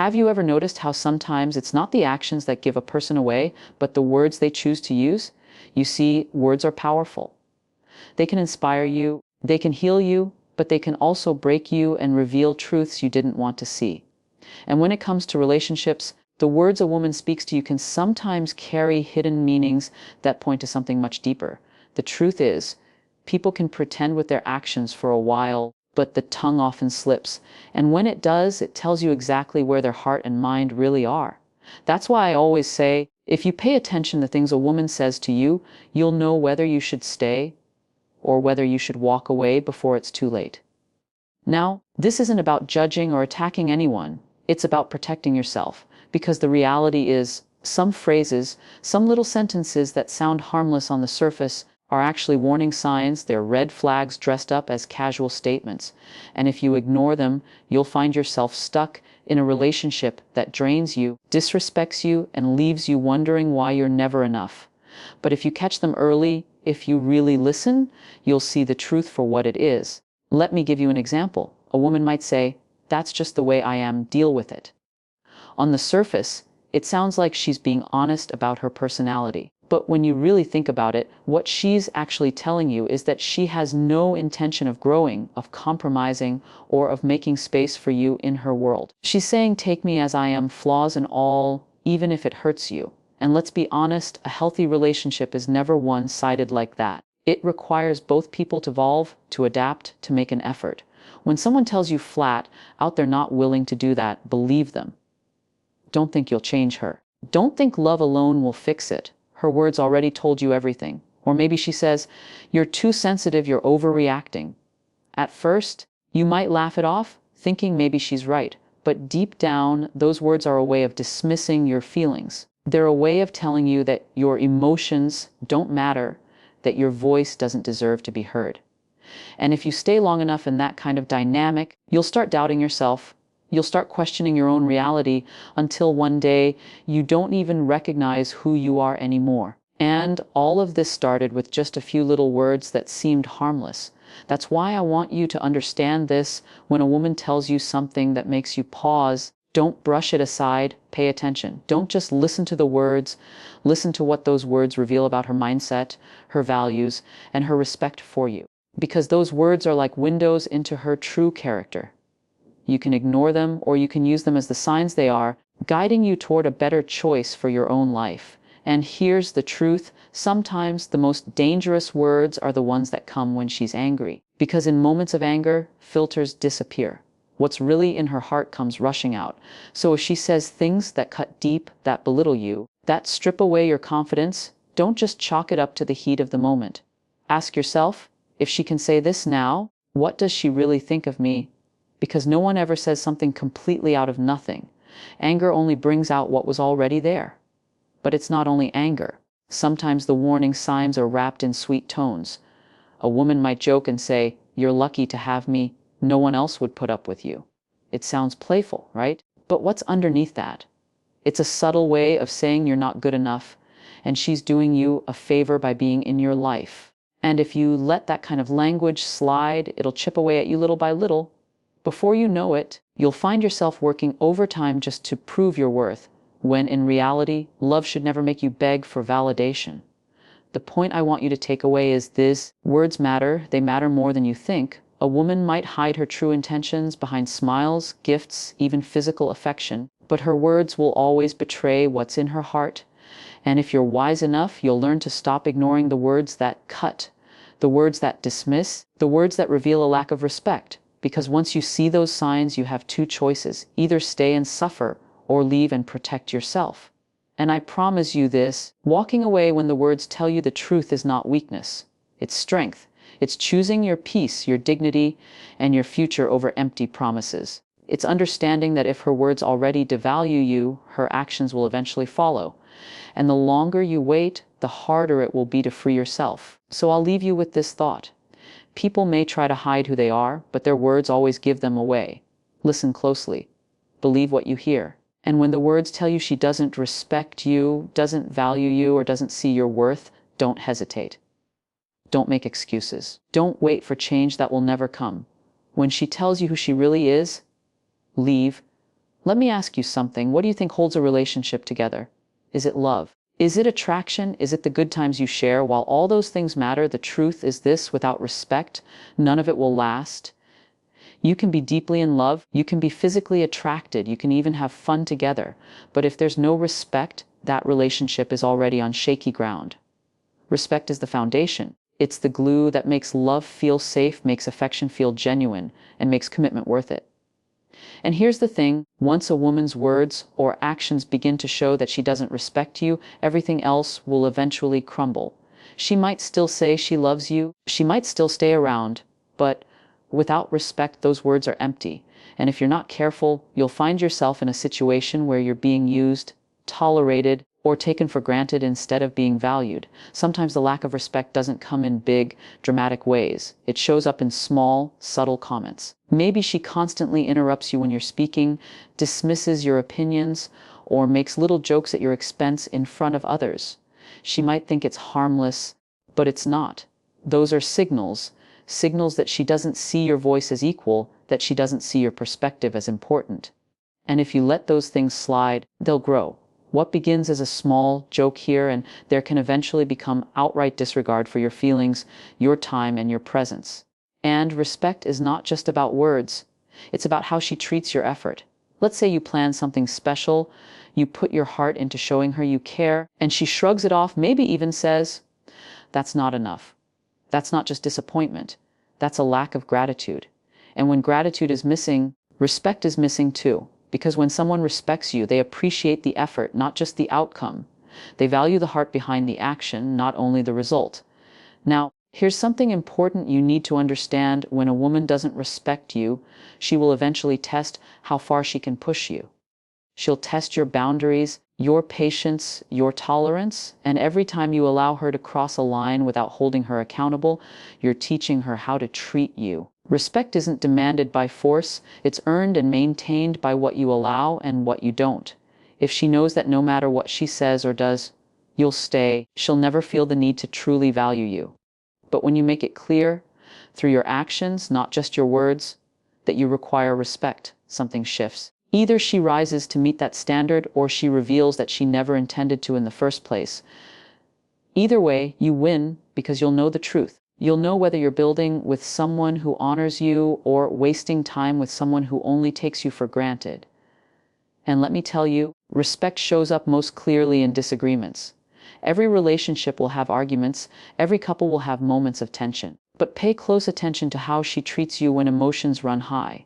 Have you ever noticed how sometimes it's not the actions that give a person away, but the words they choose to use? You see, words are powerful. They can inspire you, they can heal you, but they can also break you and reveal truths you didn't want to see. And when it comes to relationships, the words a woman speaks to you can sometimes carry hidden meanings that point to something much deeper. The truth is, people can pretend with their actions for a while, but the tongue often slips. And when it does, it tells you exactly where their heart and mind really are. That's why I always say, if you pay attention to things a woman says to you, you'll know whether you should stay or whether you should walk away before it's too late. Now, this isn't about judging or attacking anyone. It's about protecting yourself, because the reality is, some phrases, some little sentences that sound harmless on the surface are actually warning signs. They're red flags dressed up as casual statements. And if you ignore them, you'll find yourself stuck in a relationship that drains you, disrespects you, and leaves you wondering why you're never enough. But if you catch them early, if you really listen, you'll see the truth for what it is. Let me give you an example. A woman might say, "That's just the way I am, deal with it." On the surface, it sounds like she's being honest about her personality. But when you really think about it, what she's actually telling you is that she has no intention of growing, of compromising, or of making space for you in her world. She's saying, "Take me as I am, flaws and all, even if it hurts you." And let's be honest, a healthy relationship is never one-sided like that. It requires both people to evolve, to adapt, to make an effort. When someone tells you flat out they're not willing to do that, believe them. Don't think you'll change her. Don't think love alone will fix it. Her words already told you everything. Or maybe she says, "You're too sensitive, you're overreacting." At first, you might laugh it off, thinking maybe she's right. But deep down, those words are a way of dismissing your feelings. They're a way of telling you that your emotions don't matter, that your voice doesn't deserve to be heard. And if you stay long enough in that kind of dynamic, you'll start doubting yourself. You'll start questioning your own reality until one day you don't even recognize who you are anymore. And all of this started with just a few little words that seemed harmless. That's why I want you to understand this. When a woman tells you something that makes you pause, don't brush it aside, pay attention. Don't just listen to the words. Listen to what those words reveal about her mindset, her values, and her respect for you. Because those words are like windows into her true character. You can ignore them, or you can use them as the signs they are, guiding you toward a better choice for your own life. And here's the truth. Sometimes the most dangerous words are the ones that come when she's angry. Because in moments of anger, filters disappear. What's really in her heart comes rushing out. So if she says things that cut deep, that belittle you, that strip away your confidence, don't just chalk it up to the heat of the moment. Ask yourself, if she can say this now, what does she really think of me? Because no one ever says something completely out of nothing. Anger only brings out what was already there. But it's not only anger. Sometimes the warning signs are wrapped in sweet tones. A woman might joke and say, "You're lucky to have me. No one else would put up with you." It sounds playful, right? But what's underneath that? It's a subtle way of saying you're not good enough, and she's doing you a favor by being in your life. And if you let that kind of language slide, it'll chip away at you little by little. Before you know it, you'll find yourself working overtime just to prove your worth, when in reality, love should never make you beg for validation. The point I want you to take away is this: words matter, they matter more than you think. A woman might hide her true intentions behind smiles, gifts, even physical affection, but her words will always betray what's in her heart. And if you're wise enough, you'll learn to stop ignoring the words that cut, the words that dismiss, the words that reveal a lack of respect. Because once you see those signs, you have two choices: either stay and suffer, or leave and protect yourself. And I promise you this, walking away when the words tell you the truth is not weakness. It's strength. It's choosing your peace, your dignity, and your future over empty promises. It's understanding that if her words already devalue you, her actions will eventually follow. And the longer you wait, the harder it will be to free yourself. So I'll leave you with this thought. People may try to hide who they are, but their words always give them away. Listen closely. Believe what you hear. And when the words tell you she doesn't respect you, doesn't value you, or doesn't see your worth, don't hesitate. Don't make excuses. Don't wait for change that will never come. When she tells you who she really is, leave, Let me ask you something. What do you think holds a relationship together? Is it love? Is it attraction? Is it the good times you share? While all those things matter, the truth is this: without respect, none of it will last. You can be deeply in love, you can be physically attracted, you can even have fun together. But if there's no respect, that relationship is already on shaky ground. Respect is the foundation. It's the glue that makes love feel safe, makes affection feel genuine, and makes commitment worth it. And here's the thing: once a woman's words or actions begin to show that she doesn't respect you, everything else will eventually crumble. She might still say she loves you, she might still stay around, but without respect, those words are empty. And if you're not careful, you'll find yourself in a situation where you're being used, tolerated, or taken for granted instead of being valued. Sometimes the lack of respect doesn't come in big, dramatic ways. It shows up in small, subtle comments. Maybe she constantly interrupts you when you're speaking, dismisses your opinions, or makes little jokes at your expense in front of others. She might think it's harmless, but it's not. Those are signals that she doesn't see your voice as equal, that she doesn't see your perspective as important. And if you let those things slide, they'll grow. What begins as a small joke here and there can eventually become outright disregard for your feelings, your time, and your presence. And respect is not just about words. It's about how she treats your effort. Let's say you plan something special, you put your heart into showing her you care, and she shrugs it off, maybe even says, "That's not enough." That's not just disappointment. That's a lack of gratitude. And when gratitude is missing, respect is missing too. Because when someone respects you, they appreciate the effort, not just the outcome. They value the heart behind the action, not only the result. Now, here's something important you need to understand. When a woman doesn't respect you, she will eventually test how far she can push you. She'll test your boundaries, your patience, your tolerance, and every time you allow her to cross a line without holding her accountable, you're teaching her how to treat you. Respect isn't demanded by force, it's earned and maintained by what you allow and what you don't. If she knows that no matter what she says or does, you'll stay, she'll never feel the need to truly value you. But when you make it clear, through your actions, not just your words, that you require respect, something shifts. Either she rises to meet that standard or she reveals that she never intended to in the first place. Either way, you win because you'll know the truth. You'll know whether you're building with someone who honors you or wasting time with someone who only takes you for granted. And let me tell you, respect shows up most clearly in disagreements. Every relationship will have arguments, every couple will have moments of tension. But pay close attention to how she treats you when emotions run high.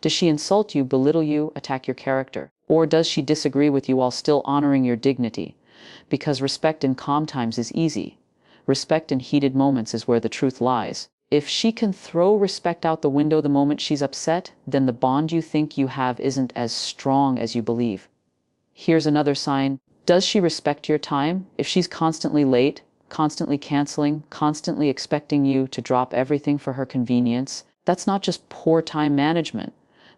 Does she insult you, belittle you, attack your character? Or does she disagree with you while still honoring your dignity? Because respect in calm times is easy. Respect in heated moments is where the truth lies. If she can throw respect out the window the moment she's upset, then the bond you think you have isn't as strong as you believe. Here's another sign. Does she respect your time? If she's constantly late, constantly canceling, constantly expecting you to drop everything for her convenience, that's not just poor time management.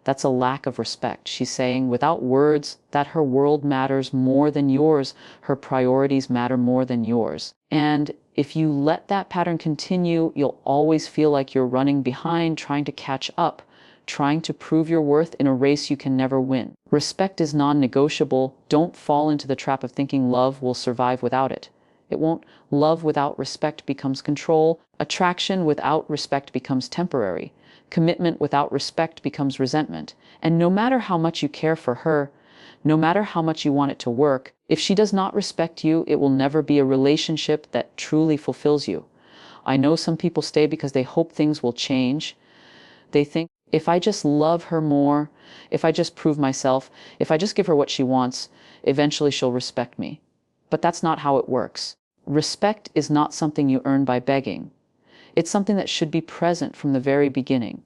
That's a lack of respect. She's saying, without words, that her world matters more than yours, her priorities matter more than yours. And if you let that pattern continue, you'll always feel like you're running behind, trying to catch up, trying to prove your worth in a race you can never win. Respect is non-negotiable. Don't fall into the trap of thinking love will survive without it. It won't. Love without respect becomes control. Attraction without respect becomes temporary. Commitment without respect becomes resentment. And no matter how much you care for her, no matter how much you want it to work, if she does not respect you, it will never be a relationship that truly fulfills you. I know some people stay because they hope things will change. They think, if I just love her more, if I just prove myself, if I just give her what she wants, eventually she'll respect me. But that's not how it works. Respect is not something you earn by begging. It's something that should be present from the very beginning.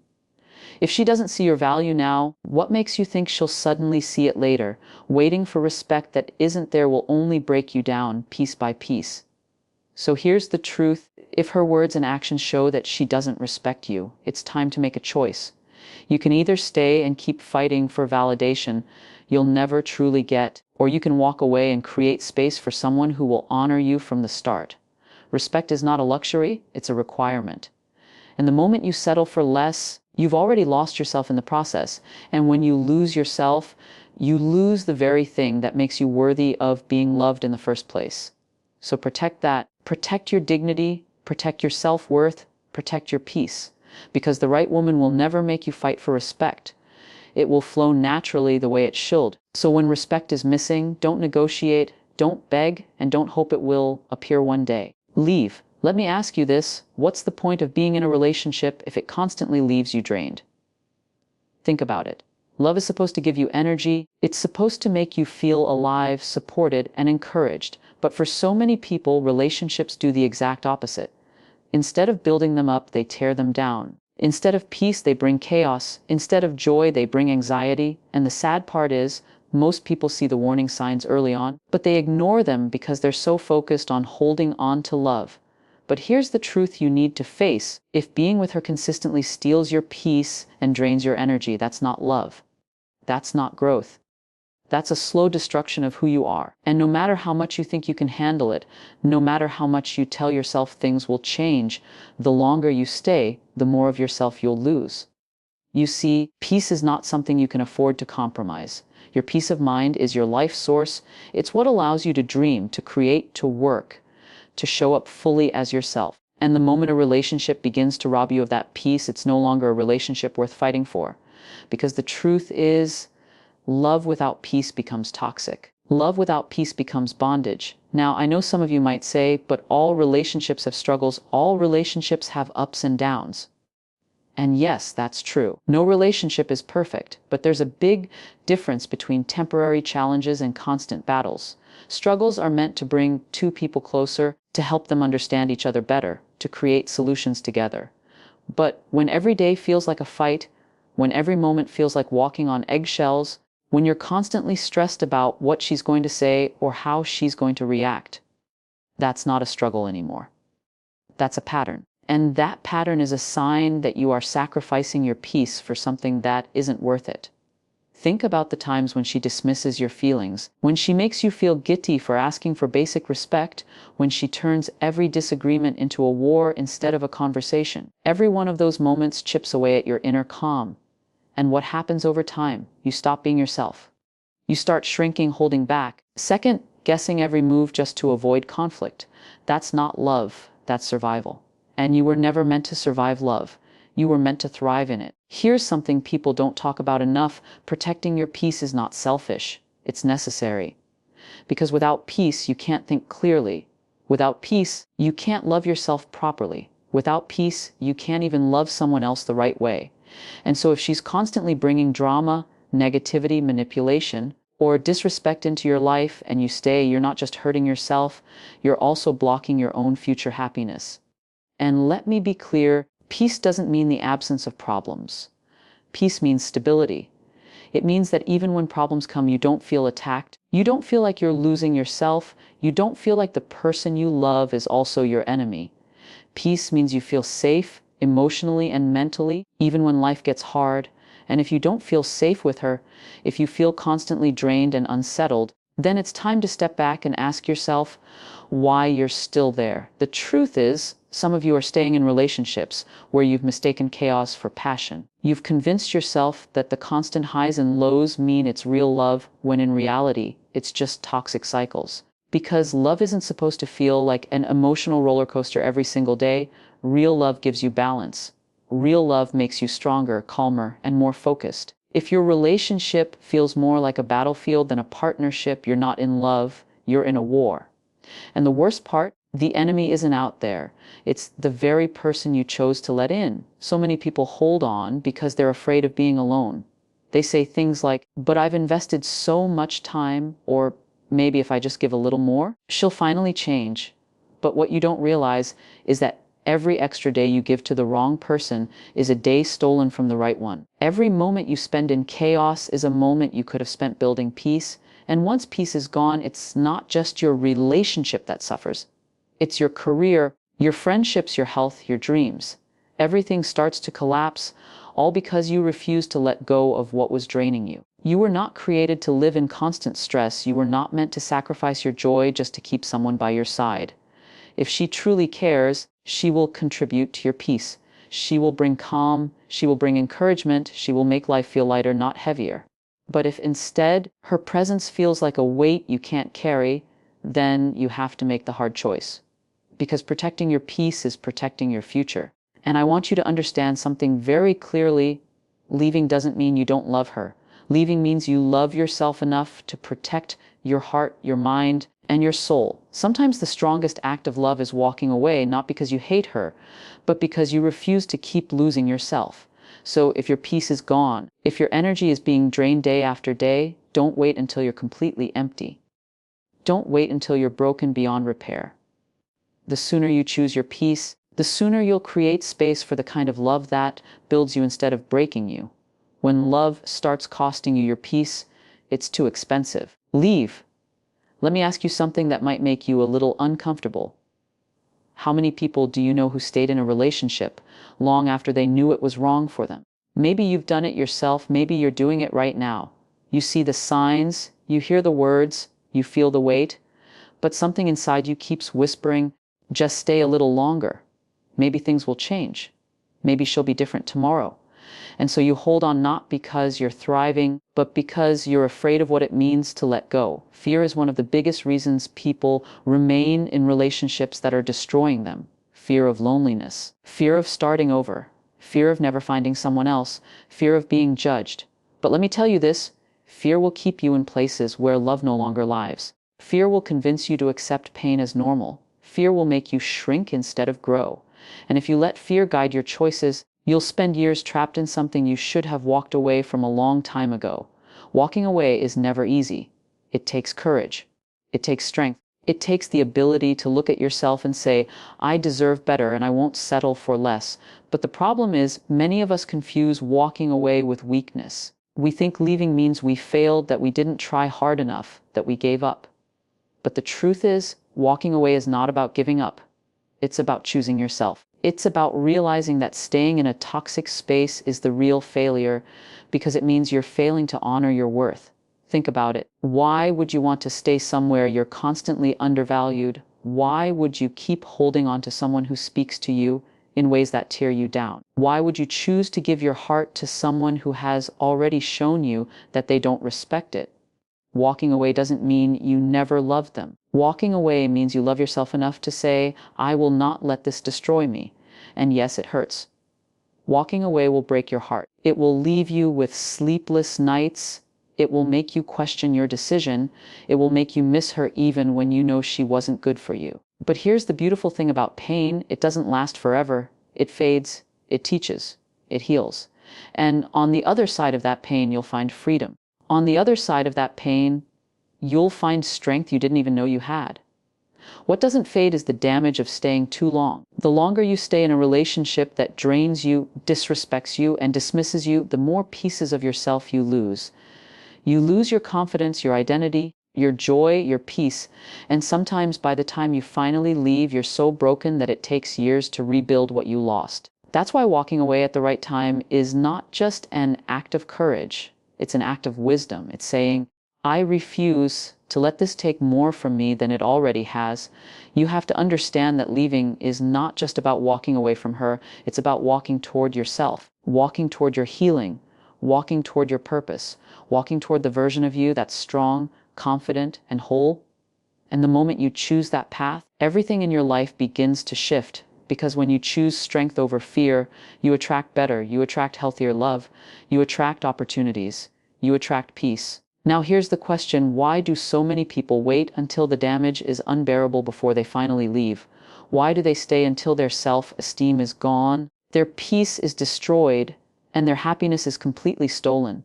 If she doesn't see your value now, what makes you think she'll suddenly see it later? Waiting for respect that isn't there will only break you down piece by piece. So here's the truth. If her words and actions show that she doesn't respect you, it's time to make a choice. You can either stay and keep fighting for validation you'll never truly get, or you can walk away and create space for someone who will honor you from the start. Respect is not a luxury, it's a requirement. And the moment you settle for less, You've already lost yourself in the process. And when you lose yourself, you lose the very thing that makes you worthy of being loved in the first place. So protect that. Protect your dignity, protect your self-worth, protect your peace. Because the right woman will never make you fight for respect. It will flow naturally the way it should. So when respect is missing, don't negotiate, don't beg, and don't hope it will appear one day. Leave. Let me ask you this: what's the point of being in a relationship if it constantly leaves you drained? Think about it. Love is supposed to give you energy. It's supposed to make you feel alive, supported, and encouraged. But for so many people, relationships do the exact opposite. Instead of building them up, they tear them down. Instead of peace, they bring chaos. Instead of joy, they bring anxiety. And the sad part is, most people see the warning signs early on, but they ignore them because they're so focused on holding on to love. But here's the truth you need to face. If being with her consistently steals your peace and drains your energy, that's not love. That's not growth. That's a slow destruction of who you are. And no matter how much you think you can handle it, no matter how much you tell yourself things will change, the longer you stay, the more of yourself you'll lose. You see, peace is not something you can afford to compromise. Your peace of mind is your life source. It's what allows you to dream, to create, to work, to show up fully as yourself. And the moment a relationship begins to rob you of that peace, it's no longer a relationship worth fighting for. Because the truth is, love without peace becomes toxic. Love without peace becomes bondage. Now, I know some of you might say, but all relationships have struggles. All relationships have ups and downs. And yes, that's true. No relationship is perfect, but there's a big difference between temporary challenges and constant battles. Struggles are meant to bring two people closer, to help them understand each other better, to create solutions together. But when every day feels like a fight, when every moment feels like walking on eggshells, when you're constantly stressed about what she's going to say or how she's going to react, that's not a struggle anymore. That's a pattern. And that pattern is a sign that you are sacrificing your peace for something that isn't worth it. Think about the times when she dismisses your feelings, when she makes you feel guilty for asking for basic respect, when she turns every disagreement into a war instead of a conversation. Every one of those moments chips away at your inner calm. And what happens over time? You stop being yourself. You start shrinking, holding back. Second, guessing every move just to avoid conflict. That's not love, that's survival. And you were never meant to survive love. You were meant to thrive in it. Here's something people don't talk about enough. Protecting your peace is not selfish. It's necessary. Because without peace, you can't think clearly. Without peace, you can't love yourself properly. Without peace, you can't even love someone else the right way. And so if she's constantly bringing drama, negativity, manipulation, or disrespect into your life and you stay, you're not just hurting yourself, you're also blocking your own future happiness. And let me be clear, peace doesn't mean the absence of problems. Peace means stability. It means that even when problems come, you don't feel attacked. You don't feel like you're losing yourself. You don't feel like the person you love is also your enemy. Peace means you feel safe, emotionally and mentally, even when life gets hard. And if you don't feel safe with her, if you feel constantly drained and unsettled, then it's time to step back and ask yourself why you're still there. The truth is, some of you are staying in relationships where you've mistaken chaos for passion. You've convinced yourself that the constant highs and lows mean it's real love, when in reality, it's just toxic cycles. Because love isn't supposed to feel like an emotional roller coaster every single day. Real love gives you balance. Real love makes you stronger, calmer, and more focused. If your relationship feels more like a battlefield than a partnership, you're not in love, you're in a war. And the worst part, the enemy isn't out there. It's the very person you chose to let in. So many people hold on because they're afraid of being alone. They say things like, but I've invested so much time, or maybe if I just give a little more, she'll finally change. But what you don't realize is that every extra day you give to the wrong person is a day stolen from the right one. Every moment you spend in chaos is a moment you could have spent building peace. And once peace is gone, it's not just your relationship that suffers. It's your career, your friendships, your health, your dreams. Everything starts to collapse, all because you refuse to let go of what was draining you. You were not created to live in constant stress. You were not meant to sacrifice your joy just to keep someone by your side. If she truly cares, she will contribute to your peace. She will bring calm, she will bring encouragement, she will make life feel lighter, not heavier. But if instead her presence feels like a weight you can't carry, then you have to make the hard choice. Because protecting your peace is protecting your future. And I want you to understand something very clearly. Leaving doesn't mean you don't love her. Leaving means you love yourself enough to protect your heart, your mind, and your soul. Sometimes the strongest act of love is walking away, not because you hate her, but because you refuse to keep losing yourself. So if your peace is gone, if your energy is being drained day after day, don't wait until you're completely empty. Don't wait until you're broken beyond repair. The sooner you choose your peace, the sooner you'll create space for the kind of love that builds you instead of breaking you. When love starts costing you your peace, it's too expensive. Leave. Let me ask you something that might make you a little uncomfortable. How many people do you know who stayed in a relationship long after they knew it was wrong for them? Maybe you've done it yourself, maybe you're doing it right now. You see the signs, you hear the words, you feel the weight, but something inside you keeps whispering, just stay a little longer. Maybe things will change. Maybe she'll be different tomorrow. And so you hold on not because you're thriving, but because you're afraid of what it means to let go. Fear is one of the biggest reasons people remain in relationships that are destroying them. Fear of loneliness, fear of starting over, fear of never finding someone else, fear of being judged. But let me tell you this, fear will keep you in places where love no longer lives. Fear will convince you to accept pain as normal. Fear will make you shrink instead of grow. And if you let fear guide your choices, you'll spend years trapped in something you should have walked away from a long time ago. Walking away is never easy. It takes courage. It takes strength. It takes the ability to look at yourself and say, I deserve better and I won't settle for less. But the problem is, many of us confuse walking away with weakness. We think leaving means we failed, that we didn't try hard enough, that we gave up. But the truth is, walking away is not about giving up. It's about choosing yourself. It's about realizing that staying in a toxic space is the real failure, because it means you're failing to honor your worth. Think about it. Why would you want to stay somewhere you're constantly undervalued? Why would you keep holding on to someone who speaks to you in ways that tear you down? Why would you choose to give your heart to someone who has already shown you that they don't respect it? Walking away doesn't mean you never loved them. Walking away means you love yourself enough to say, I will not let this destroy me. And yes, it hurts. Walking away will break your heart. It will leave you with sleepless nights. It will make you question your decision. It will make you miss her even when you know she wasn't good for you. But here's the beautiful thing about pain. It doesn't last forever. It fades. It teaches. It heals. And on the other side of that pain, you'll find freedom. On the other side of that pain, you'll find strength you didn't even know you had. What doesn't fade is the damage of staying too long. The longer you stay in a relationship that drains you, disrespects you, and dismisses you, the more pieces of yourself you lose. You lose your confidence, your identity, your joy, your peace, and sometimes by the time you finally leave, you're so broken that it takes years to rebuild what you lost. That's why walking away at the right time is not just an act of courage. It's an act of wisdom. It's saying, I refuse to let this take more from me than it already has. You have to understand that leaving is not just about walking away from her. It's about walking toward yourself, walking toward your healing, walking toward your purpose, walking toward the version of you that's strong, confident, and whole. And the moment you choose that path, everything in your life begins to shift. Because when you choose strength over fear, you attract better, you attract healthier love, you attract opportunities, you attract peace. Now here's the question, why do so many people wait until the damage is unbearable before they finally leave? Why do they stay until their self-esteem is gone, their peace is destroyed, and their happiness is completely stolen?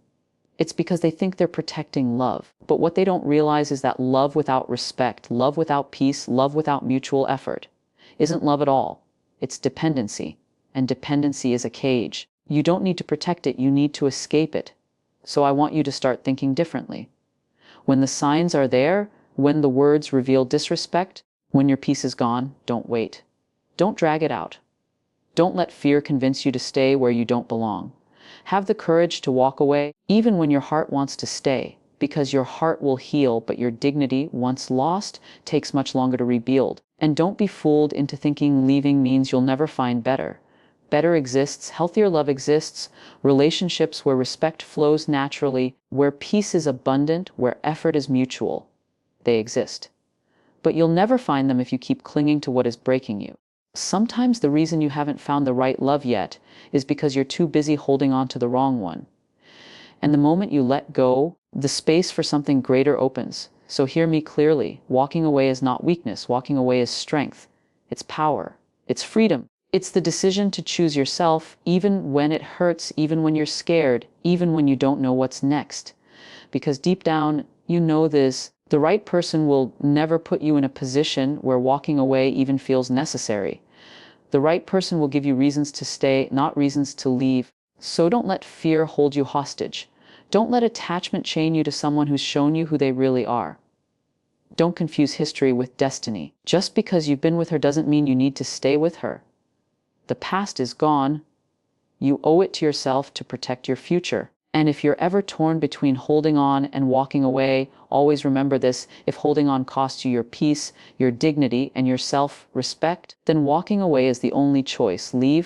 It's because they think they're protecting love. But what they don't realize is that love without respect, love without peace, love without mutual effort isn't love at all. It's dependency, and dependency is a cage. You don't need to protect it, you need to escape it. So I want you to start thinking differently. When the signs are there, when the words reveal disrespect, when your peace is gone, don't wait. Don't drag it out. Don't let fear convince you to stay where you don't belong. Have the courage to walk away, even when your heart wants to stay, because your heart will heal, but your dignity, once lost, takes much longer to rebuild. And don't be fooled into thinking leaving means you'll never find better. better exists, healthier love exists, relationships where respect flows naturally, where peace is abundant, where effort is mutual. They exist. But you'll never find them if you keep clinging to what is breaking you. Sometimes the reason you haven't found the right love yet is because you're too busy holding on to the wrong one. And the moment you let go, the space for something greater opens. So hear me clearly. Walking away is not weakness. Walking away is strength. It's power. It's freedom. It's the decision to choose yourself, even when it hurts, even when you're scared, even when you don't know what's next. Because deep down, you know this. The right person will never put you in a position where walking away even feels necessary. The right person will give you reasons to stay, not reasons to leave. So don't let fear hold you hostage. Don't let attachment chain you to someone who's shown you who they really are. Don't confuse history with destiny. Just because you've been with her doesn't mean you need to stay with her. The past is gone. You owe it to yourself to protect your future. And if you're ever torn between holding on and walking away, always remember this: if holding on costs you your peace, your dignity, and your self-respect, then walking away is the only choice. Leave,